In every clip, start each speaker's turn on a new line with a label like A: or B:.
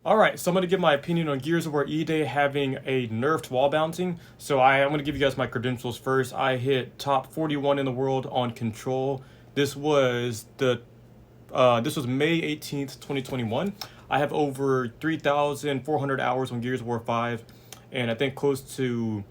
A: Alright, so I'm going to give my opinion on Gears of War E-Day having a nerfed wall bouncing. So I'm going to give you guys my credentials first. I hit top 41 in the world on Control. This was May 18th, 2021. I have over 3,400 hours on Gears of War 5, and I think close to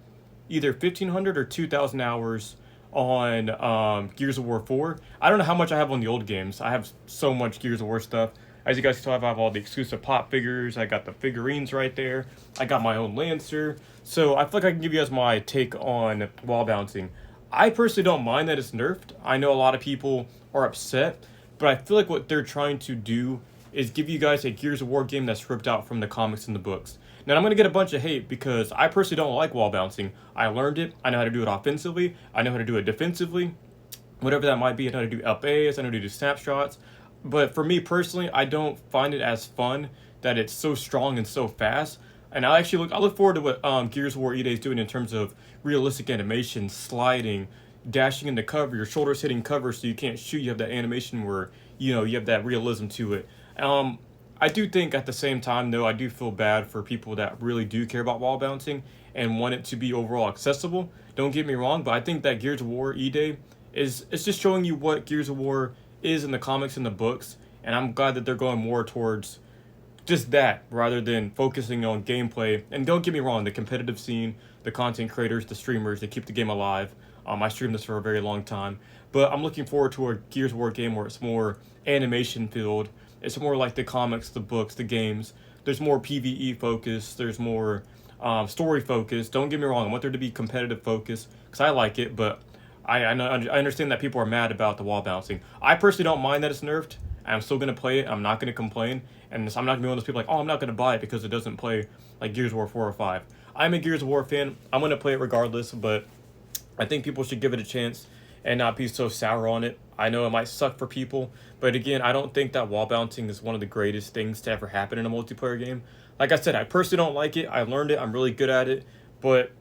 A: either 1,500 or 2,000 hours on Gears of War 4. I don't know how much I have on the old games. I have so much Gears of War stuff. As you guys can tell, I have all the exclusive pop figures. I got the figurines right there. I got my own Lancer. So I feel like I can give you guys my take on wall bouncing. I personally don't mind that it's nerfed. I know a lot of people are upset, but I feel like what they're trying to do is give you guys a Gears of War game that's ripped out from the comics and the books. Now, I'm going to get a bunch of hate because I personally don't like wall bouncing. I learned it. I know how to do it offensively. I know how to do it defensively. Whatever that might be, I know how to do LAs. I know how to do snapshots. But for me personally, I don't find it as fun that it's so strong and so fast. And I look forward to what Gears of War E-Day is doing in terms of realistic animation, sliding, dashing into cover, your shoulders hitting cover so you can't shoot. You have that animation where, you have that realism to it. I do think at the same time, though, I do feel bad for people that really do care about wall bouncing and want it to be overall accessible. Don't get me wrong, but I think that Gears of War E-Day it's just showing you what Gears of War is in the comics and the books, and I'm glad that they're going more towards just that rather than focusing on gameplay. And don't get me wrong, the competitive scene, the content creators, the streamers, they keep the game alive. I streamed this for a very long time, but I'm looking forward to a Gears of War game where it's more animation filled. It's more like the comics, the books, the games. There's more PvE focus. There's more story focus. Don't get me wrong, I want there to be competitive focus because I like it, but I understand that people are mad about the wall bouncing. I personally don't mind that it's nerfed. I'm still going to play it. I'm not going to complain. And I'm not going to be one of those people like, oh, I'm not going to buy it because it doesn't play like Gears of War 4 or 5. I'm a Gears of War fan. I'm going to play it regardless, but I think people should give it a chance and not be so sour on it. I know it might suck for people, but again, I don't think that wall bouncing is one of the greatest things to ever happen in a multiplayer game. Like I said, I personally don't like it. I learned it. I'm really good at it, but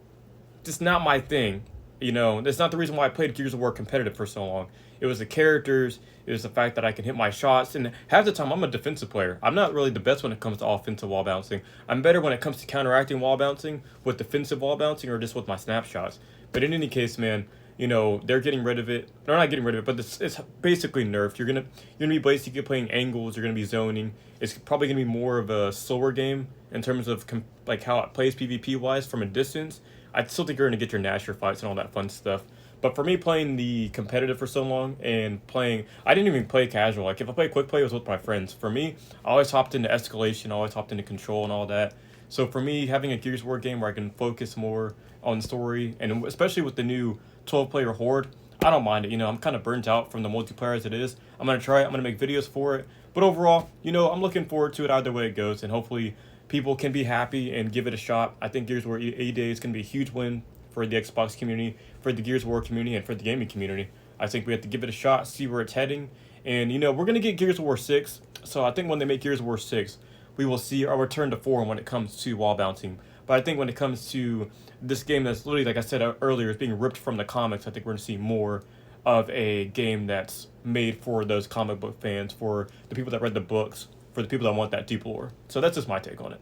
A: it's not my thing. That's not the reason why I played Gears of War competitive for so long. It was the characters, it was the fact that I can hit my shots, and half the time I'm a defensive player. I'm not really the best when it comes to offensive wall bouncing. I'm better when it comes to counteracting wall bouncing with defensive wall bouncing or just with my snapshots. But in any case, man, they're getting rid of it. They're not getting rid of it, but it's basically nerfed. You're gonna be basically playing angles. You're gonna be zoning. It's probably gonna be more of a slower game in terms of like how it plays PvP wise from a distance. I still think you're going to get your Nasher fights and all that fun stuff. But for me, playing the competitive for so long and I didn't even play casual. Like, if I played quick play, it was with my friends. For me, I always hopped into escalation, I always hopped into control and all that. So for me, having a Gears of War game where I can focus more on story, and especially with the new 12-player Horde, I don't mind it. I'm kind of burnt out from the multiplayer as it is. I'm going to try it. I'm going to make videos for it. But overall, I'm looking forward to it either way it goes, and hopefully people can be happy and give it a shot. I think Gears of War E-Day is going to be a huge win for the Xbox community, for the Gears of War community, and for the gaming community. I think we have to give it a shot, see where it's heading. And, we're going to get Gears of War 6. So I think when they make Gears of War 6, we will see a return to form when it comes to wall bouncing. But I think when it comes to this game that's literally, like I said earlier, is being ripped from the comics, I think we're going to see more of a game that's made for those comic book fans, for the people that read the books, for the people that want that deep lore. So that's just my take on it.